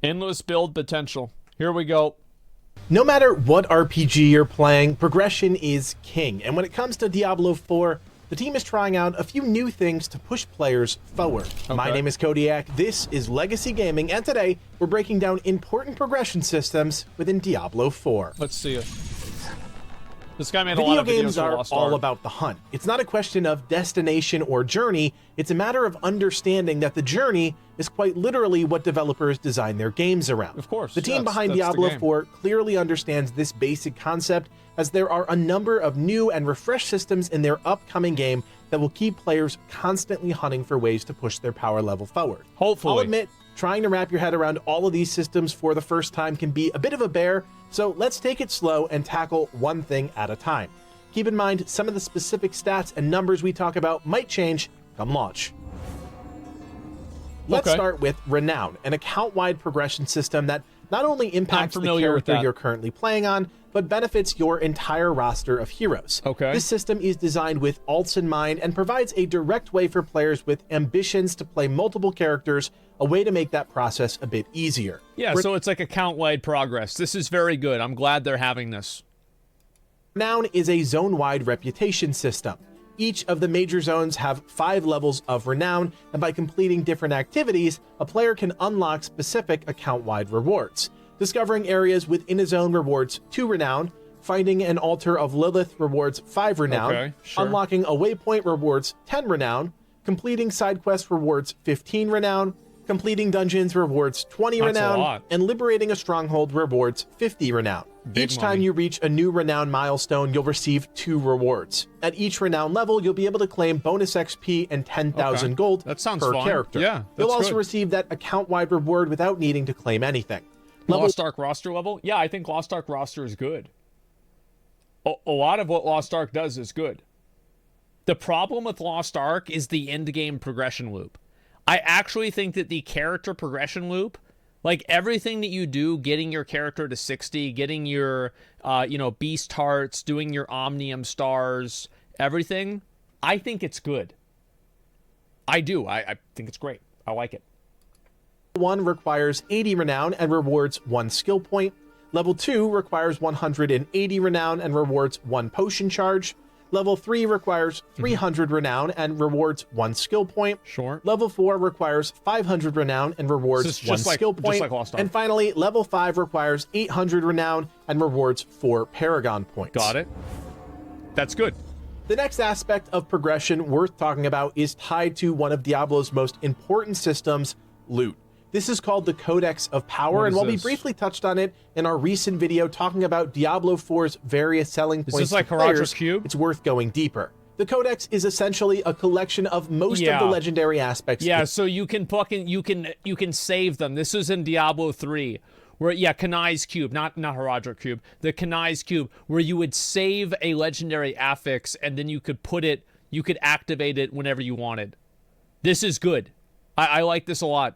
Endless build potential. Here we go. No matter what RPG you're playing, progression is king. And when it comes to Diablo 4, the team is trying out a few new things to push players forward. Okay. My name is Kodiak, this is Legacy Gaming, and today we're breaking down important progression systems within Diablo 4. Let's see it. This guy made a lot of videos. Video games are all about the hunt. It's not a question of destination or journey, it's a matter of understanding that the journey is quite literally what developers design their games around. Of course. The team behind Diablo 4 clearly understands this basic concept, as there are a number of new and refreshed systems in their upcoming game that will keep players constantly hunting for ways to push their power level forward. Hopefully. I'll admit, trying to wrap your head around all of these systems for the first time can be a bit of a bear, so let's take it slow and tackle one thing at a time. Keep in mind, some of the specific stats and numbers we talk about might change come launch. Let's start with Renown, an account-wide progression system that not only impacts the character you're currently playing on, but benefits your entire roster of heroes. This system is designed with alts in mind and provides a direct way for players with ambitions to play multiple characters, a way to make that process a bit easier. Yeah, so it's like account-wide progress. This is very good. I'm glad they're having this. Renown is a zone-wide reputation system. Each of the major zones have 5 levels of Renown, and by completing different activities, a player can unlock specific account-wide rewards. Discovering areas within a zone rewards 2 Renown, finding an altar of Lilith rewards 5 Renown, unlocking a waypoint rewards 10 Renown, completing side quests rewards 15 Renown, completing dungeons rewards 20 Renown, and liberating a stronghold rewards 50 Renown. Each time you reach a new Renown milestone, you'll receive 2 rewards. At each Renown level, you'll be able to claim bonus XP and 10,000 gold per character. Yeah, you'll also receive that account-wide reward without needing to claim anything. Lost Ark roster level? Yeah, I think Lost Ark roster is good. A lot of what Lost Ark does is good. The problem with Lost Ark is the end-game progression loop. I actually think that the character progression loop, like everything that you do, getting your character to 60, getting your, beast hearts, doing your omnium stars, everything, I think it's good. I do. I think it's great. I like it. 1 requires 80 Renown and rewards 1 skill point. Level 2 requires 180 Renown and rewards 1 potion charge. Level 3 requires 300 Renown and rewards 1 skill point. Level 4 requires 500 Renown and rewards 1 skill point. And finally, level 5 requires 800 Renown and rewards 4 Paragon points. Got it. That's good. The next aspect of progression worth talking about is tied to one of Diablo's most important systems, loot. This is called the Codex of Power, and while we briefly touched on it in our recent video talking about Diablo 4's various selling points, is this like Herodric Cube? It's worth going deeper. The Codex is essentially a collection of most of the legendary aspects. Yeah, so you can you can save them. This is in Diablo 3, where CatDany's Cube, not Herodric Cube, the CatDany's Cube, where you would save a legendary affix and then you could activate it whenever you wanted. This is good. I like this a lot.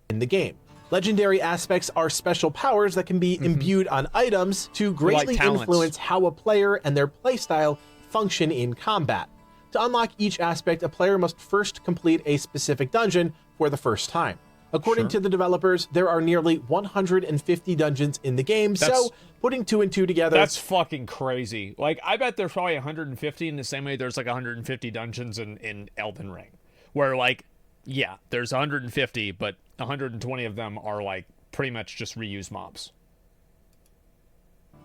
In the game, legendary aspects are special powers that can be imbued on items to greatly influence how a player and their playstyle function in combat. To unlock each aspect, a player must first complete a specific dungeon for the first time. According to the developers, there are nearly 150 dungeons in the game, so putting 2 and 2 together... That's fucking crazy. Like, I bet there's probably 150 in the same way there's like 150 dungeons in Elden Ring, where like, yeah, there's 150, but 120 of them are like pretty much just reuse mobs.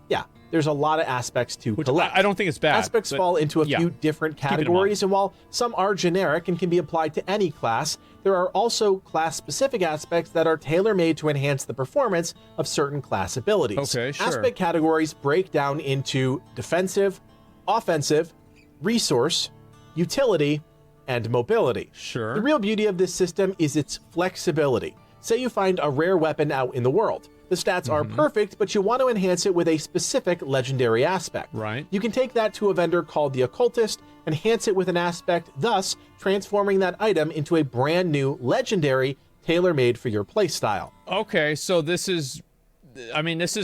Yeah, there's a lot of aspects to collect. I don't think it's bad. Aspects fall into a few different categories, and while some are generic and can be applied to any class, there are also class-specific aspects that are tailor-made to enhance the performance of certain class abilities. Aspect categories break down into defensive, offensive, resource, utility, and mobility. The real beauty of this system is its flexibility. Say you find a rare weapon out in the world. The stats are perfect, but you want to enhance it with a specific legendary aspect. You can take that to a vendor called the Occultist, enhance it with an aspect, thus transforming that item into a brand new legendary tailor-made for your playstyle. Okay, so this is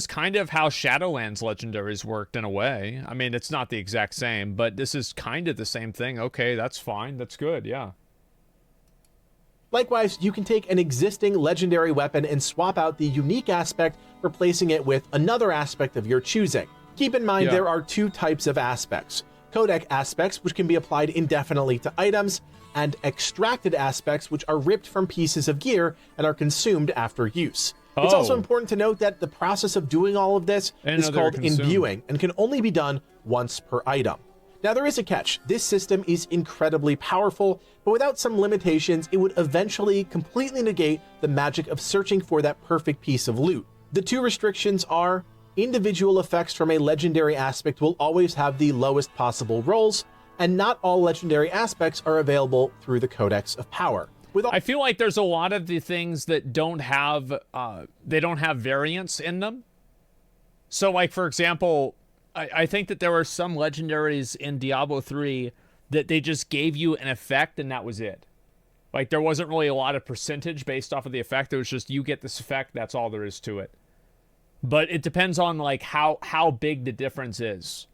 kind of how Shadowlands legendaries worked in a way. I mean, it's not the exact same, but this is kind of the same thing. Okay, that's fine. That's good, yeah. Likewise, you can take an existing legendary weapon and swap out the unique aspect, replacing it with another aspect of your choosing. Keep in mind there are two types of aspects: Codex aspects, which can be applied indefinitely to items, and extracted aspects, which are ripped from pieces of gear and are consumed after use. It's also important to note that the process of doing all of this is called imbuing and can only be done once per item. Now, there is a catch. This system is incredibly powerful, but without some limitations, it would eventually completely negate the magic of searching for that perfect piece of loot. The two restrictions are: individual effects from a legendary aspect will always have the lowest possible rolls, and not all legendary aspects are available through the Codex of Power. I feel like there's a lot of the things that don't have variants in them. So, like, for example, I think that there were some legendaries in Diablo 3 that they just gave you an effect and that was it. Like, there wasn't really a lot of percentage based off of the effect. It was just, you get this effect, that's all there is to it. But it depends on, like, how big the difference is.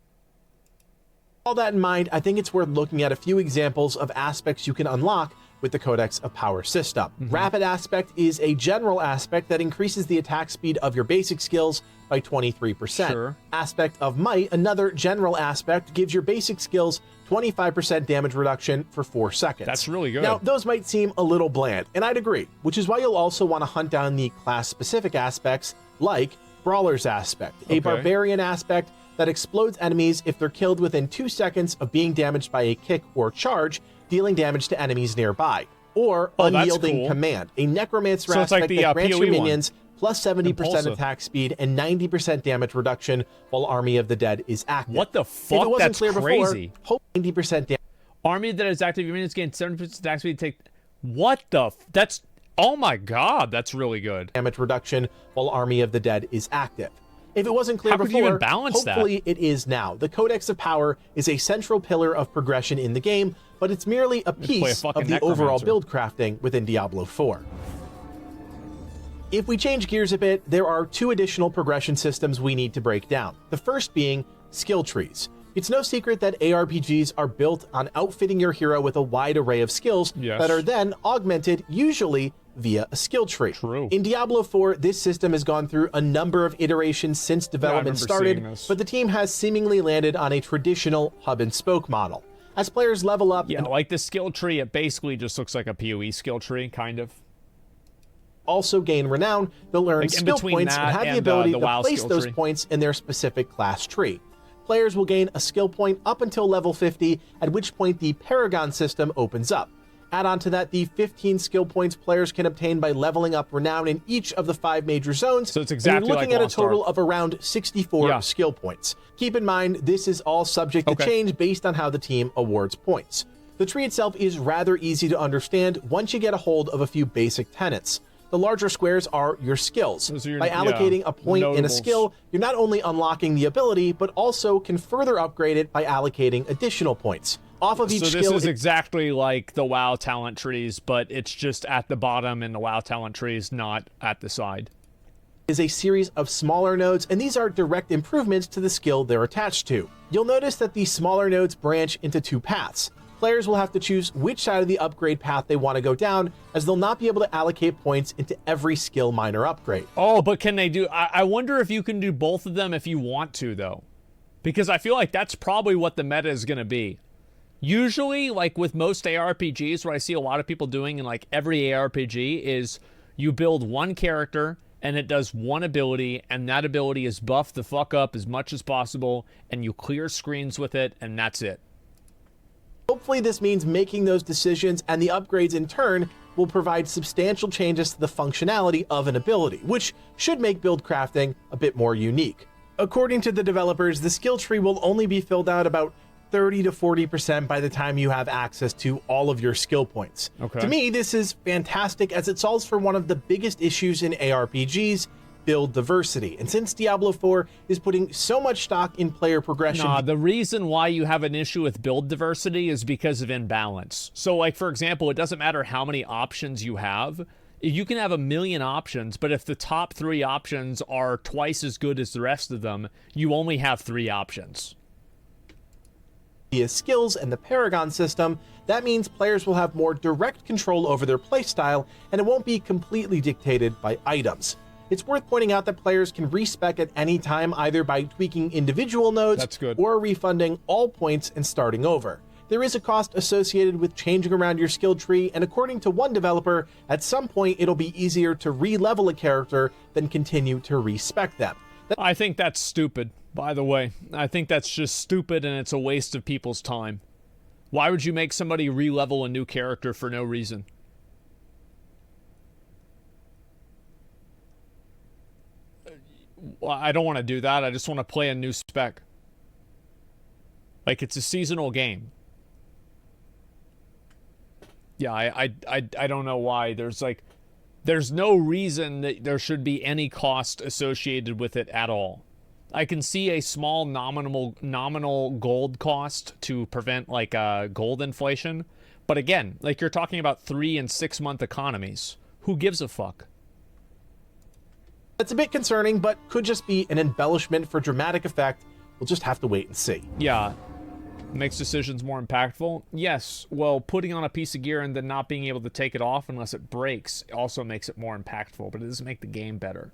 All that in mind, I think it's worth looking at a few examples of aspects you can unlock with the Codex of Power system. Rapid aspect is a general aspect that increases the attack speed of your basic skills by 23%. Sure. Aspect of Might, another general aspect, gives your basic skills 25% damage reduction for 4 seconds. That's really good. Now, those might seem a little bland, and I'd agree, which is why you'll also want to hunt down the class-specific aspects like Brawler's aspect, a Barbarian aspect that explodes enemies if they're killed within 2 seconds of being damaged by a kick or charge, dealing damage to enemies nearby. Or Unyielding Command, a Necromancer aspect that grants your minions plus 70% attack speed and 90% damage reduction while Army of the Dead is active. What the fuck? If it wasn't That's clear crazy. Before, 90% damage. Army that is active, your minions gain 70% attack speed. Take what the? That's, oh my god, that's really good. Damage reduction while Army of the Dead is active. If it wasn't clear How could before, you even balance hopefully it is now. The Codex of Power is a central pillar of progression in the game, but it's merely a piece of the overall build crafting within Diablo 4. If we change gears a bit, there are two additional progression systems we need to break down. The first being skill trees. It's no secret that ARPGs are built on outfitting your hero with a wide array of skills that are then augmented, usually via a skill tree. True. In Diablo 4, this system has gone through a number of iterations since development started, but the team has seemingly landed on a traditional hub-and-spoke model. As players level up... Yeah, like the skill tree, it basically just looks like a PoE skill tree, kind of. Also gain Renown, they'll earn like skill points and have the ability to place those points in their specific class tree. Players will gain a skill point up until level 50, at which point the Paragon System opens up. Add on to that the 15 skill points players can obtain by leveling up Renown in each of the 5 major zones. So it's exactly and you're looking like at a total of around 64 skill points. Keep in mind, this is all subject to change based on how the team awards points. The tree itself is rather easy to understand once you get a hold of a few basic tenets. The larger squares are your skills. By allocating a point in a skill, you're not only unlocking the ability, but also can further upgrade it by allocating additional points. Off of each skill... So this is exactly like the WoW talent trees, but it's just at the bottom and the WoW talent trees, not at the side. Is a series of smaller nodes, and these are direct improvements to the skill they're attached to. You'll notice that these smaller nodes branch into 2 paths. Players will have to choose which side of the upgrade path they want to go down, as they'll not be able to allocate points into every skill minor upgrade. Oh, but can they do... I wonder if you can do both of them if you want to, though. Because I feel like that's probably what the meta is going to be. Usually, like with most ARPGs, what I see a lot of people doing in like every ARPG is you build one character and it does one ability, and that ability is buffed the fuck up as much as possible, and you clear screens with it, and that's it. Hopefully this means making those decisions, and the upgrades in turn will provide substantial changes to the functionality of an ability, which should make build crafting a bit more unique. According to the developers, the skill tree will only be filled out about 30 to 40% by the time you have access to all of your skill points. To me, this is fantastic, as it solves for one of the biggest issues in ARPGs, build diversity. And since Diablo 4 is putting so much stock in player progression... Nah, the reason why you have an issue with build diversity is because of imbalance. So, like, for example, it doesn't matter how many options you have. You can have a million options, but if the top 3 options are twice as good as the rest of them, you only have 3 options. via skills and the Paragon system, that means players will have more direct control over their playstyle, and it won't be completely dictated by items. It's worth pointing out that players can respec at any time, either by tweaking individual nodes or refunding all points and starting over. There is a cost associated with changing around your skill tree, and according to one developer, at some point it'll be easier to re-level a character than continue to respec them. I think that's stupid, by the way. I think that's just stupid, and it's a waste of people's time. Why would you make somebody re-level a new character for no reason? Well, I don't want to do that. I just want to play a new spec. Like, it's a seasonal game. Yeah, I don't know why. There's no reason that there should be any cost associated with it at all. I can see a small nominal gold cost to prevent, like, gold inflation. But again, like, you're talking about 3 and 6 month economies. Who gives a fuck? That's a bit concerning, but could just be an embellishment for dramatic effect. We'll just have to wait and see. Yeah. Makes decisions more impactful? Yes. Well, putting on a piece of gear and then not being able to take it off unless it breaks also makes it more impactful, but it doesn't make the game better.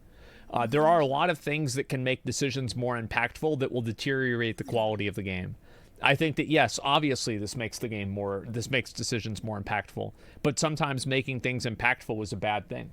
There are a lot of things that can make decisions more impactful that will deteriorate the quality of the game. I think that, yes, obviously this makes decisions more impactful, but sometimes making things impactful is a bad thing.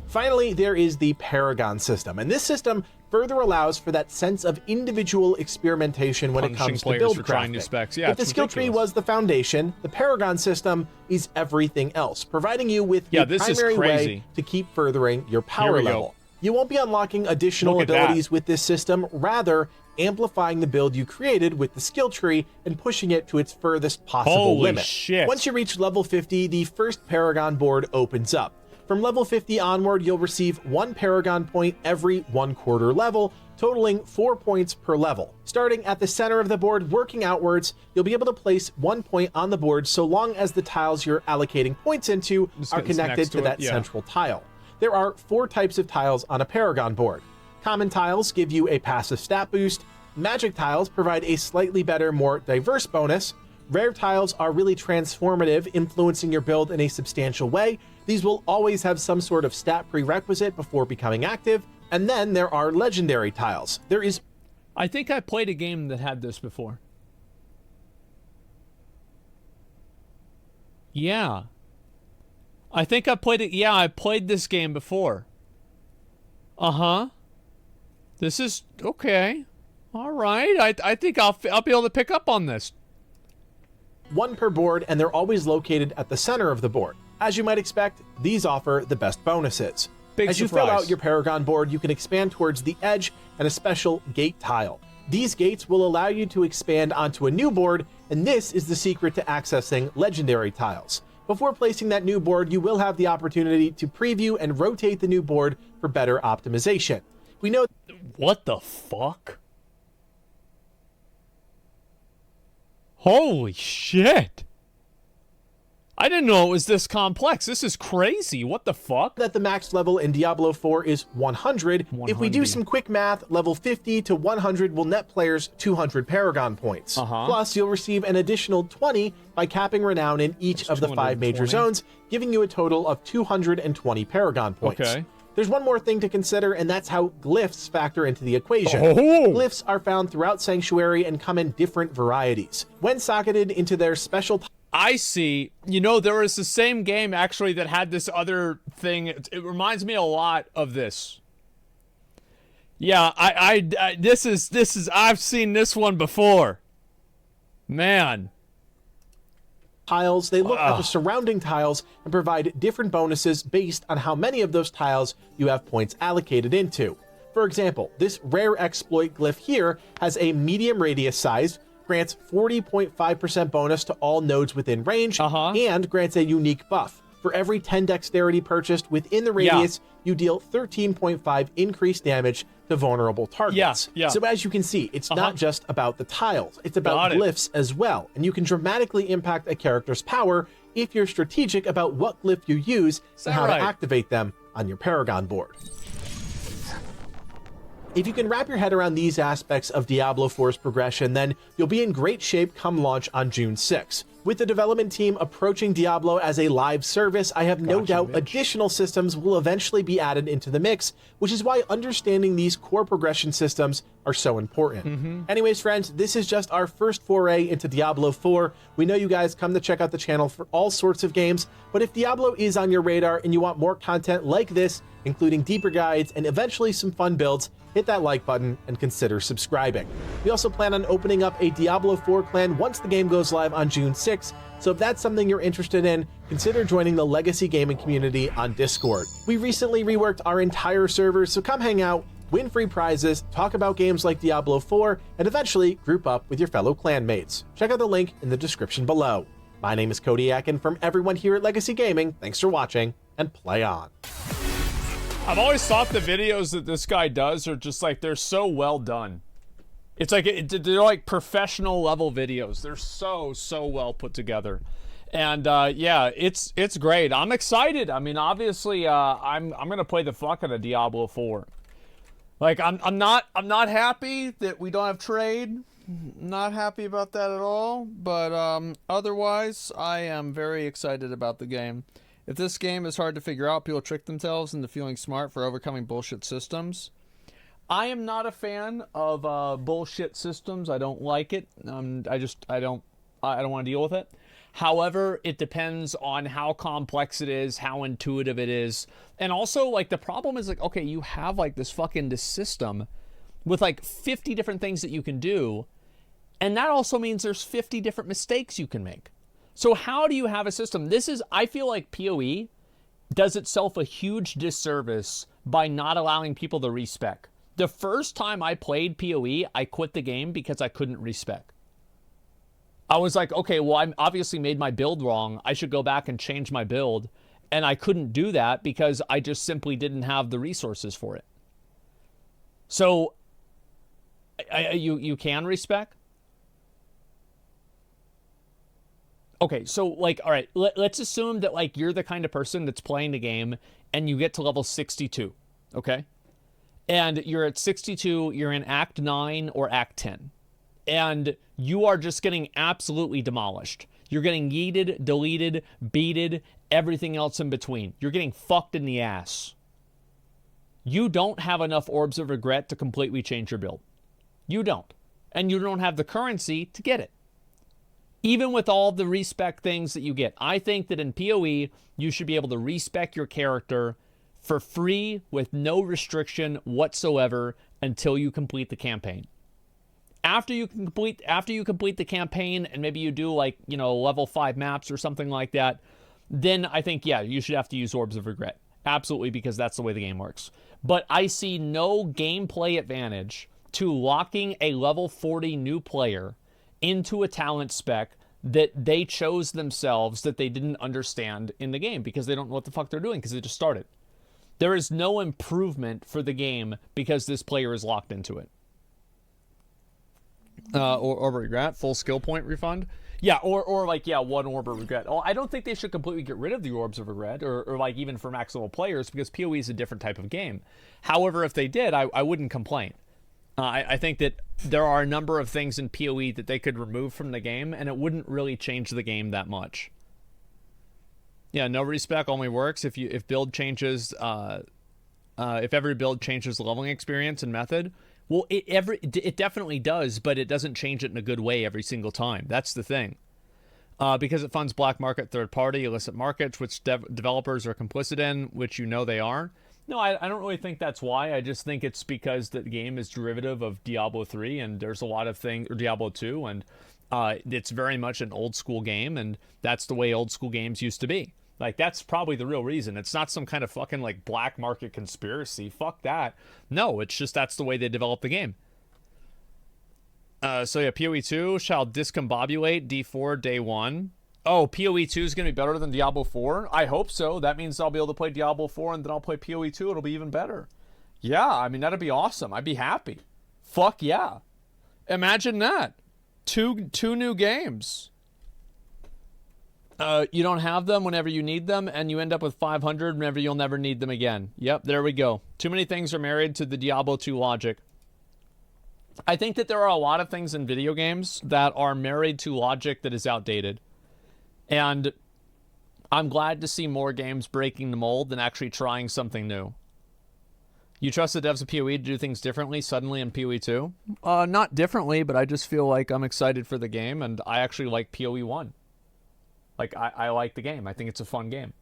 Finally, there is the Paragon system, and this system further allows for that sense of individual experimentation when it comes to build crafting. New specs. Yeah, if the skill tree was the foundation, the Paragon system is everything else, providing you with the primary way to keep furthering your power level. You won't be unlocking additional abilities with this system, rather amplifying the build you created with the skill tree and pushing it to its furthest possible limit. Shit. Once you reach level 50, the first Paragon board opens up. From level 50 onward, you'll receive 1 Paragon point every 1/4 level, totaling 4 points per level. Starting at the center of the board, working outwards, you'll be able to place 1 point on the board so long as the tiles you're allocating points into are connected to that central tile. There are 4 types of tiles on a Paragon board. Common tiles give you a passive stat boost. Magic tiles provide a slightly better, more diverse bonus. Rare tiles are really transformative, influencing your build in a substantial way. These will always have some sort of stat prerequisite before becoming active. And then there are legendary tiles. I think I played a game that had this before. Yeah. I think I played it. Yeah, I played this game before. Uh-huh. This is okay. All right. I think I'll be able to pick up on this. 1 per board, and they're always located at the center of the board. As you might expect, these offer the best bonuses. As you fill out your Paragon board, you can expand towards the edge and a special gate tile. These gates will allow you to expand onto a new board, and this is the secret to accessing legendary tiles. Before placing that new board, you will have the opportunity to preview and rotate the new board for better optimization. We know... What the fuck? Holy shit! I didn't know it was this complex. This is crazy. What the fuck? That the max level in Diablo 4 is 100. If we do some quick math, level 50 to 100 will net players 200 Paragon points. Plus, you'll receive an additional 20 by capping Renown in each of the 5 major zones, giving you a total of 220 Paragon points. Okay. There's one more thing to consider, and that's how glyphs factor into the equation. Glyphs are found throughout Sanctuary and come in different varieties. When socketed into their special... I see. You know, there was the same game, actually, that had this other thing. It reminds me a lot of this. Yeah, this is, I've seen this one before. Man. Tiles, they look at the surrounding tiles and provide different bonuses based on how many of those tiles you have points allocated into. For example, this rare exploit glyph here has a medium radius size, grants 40.5% bonus to all nodes within range, and grants a unique buff. For every 10 dexterity purchased within the radius, you deal 13.5 increased damage to vulnerable targets. So as you can see, it's not just about the tiles, it's about glyphs as well, and you can dramatically impact a character's power if you're strategic about what glyph you use and how to activate them on your Paragon board. If you can wrap your head around these aspects of Diablo 4's progression, then you'll be in great shape come launch on June 6. With the development team approaching Diablo as a live service, I have no doubt additional systems will eventually be added into the mix, which is why understanding these core progression systems are so important. Anyways, friends, this is just our first foray into Diablo 4. We know you guys come to check out the channel for all sorts of games, but if Diablo is on your radar and you want more content like this, including deeper guides and eventually some fun builds, hit that like button and consider subscribing. We also plan on opening up a Diablo 4 clan once the game goes live on June 6th, so if that's something you're interested in, consider joining the Legacy Gaming community on Discord. We recently reworked our entire server, so come hang out, win free prizes, talk about games like Diablo 4, and eventually group up with your fellow clanmates. Check out the link in the description below. My name is Kodiak, and from everyone here at Legacy Gaming, thanks for watching, and play on. I've always thought the videos that this guy does are just like, they're so well done. It's like, they're like professional level videos. They're so well put together. And yeah, it's great. I'm excited. I mean, obviously, I'm gonna play the fuck out of Diablo 4. Like, I'm not happy that we don't have trade. Not happy about that at all. But otherwise, I am very excited about the game. If this game is hard to figure out, people trick themselves into feeling smart for overcoming bullshit systems. I am not a fan of bullshit systems. I don't like it. I don't want to deal with it. However, it depends on how complex it is, how intuitive it is. And also, like, the problem is, like, okay, you have, like, this system with, like, 50 different things that you can do. And that also means there's 50 different mistakes you can make. So how do you have a system? I feel like PoE does itself a huge disservice by not allowing people to respec. The first time I played PoE, I quit the game because I couldn't respec. I was like, okay, well, I obviously made my build wrong. I should go back and change my build. And I couldn't do that because I just simply didn't have the resources for it. So, you can respec? Okay, so, like, all right, let's assume that, like, you're the kind of person that's playing the game and you get to level 62, okay? And you're at 62, you're in Act 9 or Act 10. And you are just getting absolutely demolished. You're getting yeeted, deleted, beated, everything else in between. You're getting fucked in the ass. You don't have enough Orbs of Regret to completely change your build. You don't. And you don't have the currency to get it. Even with all the respec things that you get, I think that in PoE, you should be able to respec your character for free with no restriction whatsoever until you complete the campaign. After you complete the campaign and maybe you do, like, you know, level 5 maps or something like that, then I think, yeah, you should have to use Orbs of Regret. Absolutely, because that's the way the game works. But I see no gameplay advantage to locking a level 40 new player into a talent spec that they chose themselves that they didn't understand in the game because they don't know what the fuck they're doing because they just started. There is no improvement for the game because this player is locked into it. Or regret, full skill point refund. Yeah, or like, yeah, one orb of regret. Oh, I don't think they should completely get rid of the orbs of regret or like even for max level players because PoE is a different type of game. However, if they did, I wouldn't complain. I think that there are a number of things in PoE that they could remove from the game, and it wouldn't really change the game that much. Yeah, no respec only works if build changes. If every build changes the leveling experience and method. Well, it definitely does, but it doesn't change it in a good way every single time. That's the thing. Because it funds black market, third party, illicit markets, which developers are complicit in, which you know they are. No, I don't really think that's why. I just think it's because the game is derivative of Diablo 3, and there's a lot of things, or Diablo 2, and it's very much an old school game, and that's the way old school games used to be. Like, that's probably the real reason. It's not some kind of fucking, like, black market conspiracy. Fuck that. No, it's just that's the way they developed the game. So yeah, PoE 2 shall discombobulate D4 day 1. Oh, PoE 2 is going to be better than Diablo 4? I hope so. That means I'll be able to play Diablo 4 and then I'll play PoE 2. It'll be even better. Yeah, I mean, that'd be awesome. I'd be happy. Fuck yeah. Imagine that. Two new games. You don't have them whenever you need them, and you end up with 500 whenever you'll never need them again. Yep, there we go. Too many things are married to the Diablo 2 logic. I think that there are a lot of things in video games that are married to logic that is outdated. And I'm glad to see more games breaking the mold than actually trying something new. You trust the devs of PoE to do things differently suddenly in PoE 2? Not differently, but I just feel like I'm excited for the game, and I actually like PoE 1. Like, I like the game. I think it's a fun game.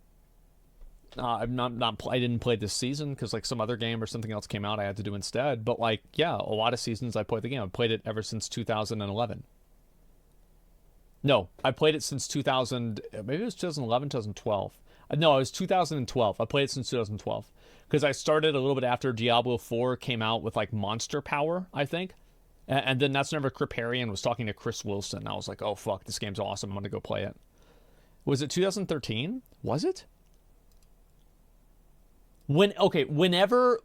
I didn't play this season because, like, some other game or something else came out I had to do instead. But, like, yeah, a lot of seasons I played the game. I've played it ever since 2011. No, I played it since 2000. Maybe it was 2011, 2012. No, it was 2012. I played it since 2012 because I started a little bit after Diablo 4 came out with, like, monster power, I think. And then that's whenever Kripparrian was talking to Chris Wilson. I was like, oh, fuck, this game's awesome. I'm going to go play it. Was it 2013? Was it? Whenever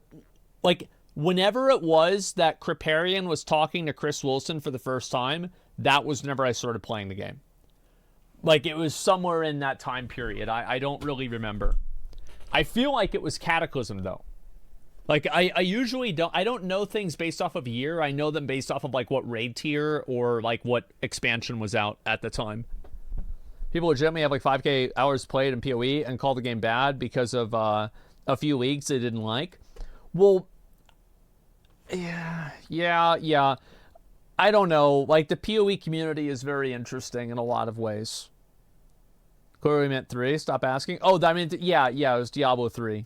it was that Kripparrian was talking to Chris Wilson for the first time, that was whenever I started playing the game. Like, it was somewhere in that time period. I don't really remember. I feel like it was Cataclysm, though. Like, I usually don't know things based off of year. I know them based off of, like, what raid tier or, like, what expansion was out at the time. People legitimately have like 5K hours played in PoE and call the game bad because of a few leagues they didn't like. Well, yeah. I don't know. Like, the PoE community is very interesting in a lot of ways. Clearly meant 3. Stop asking. Oh, I mean, yeah, it was Diablo 3.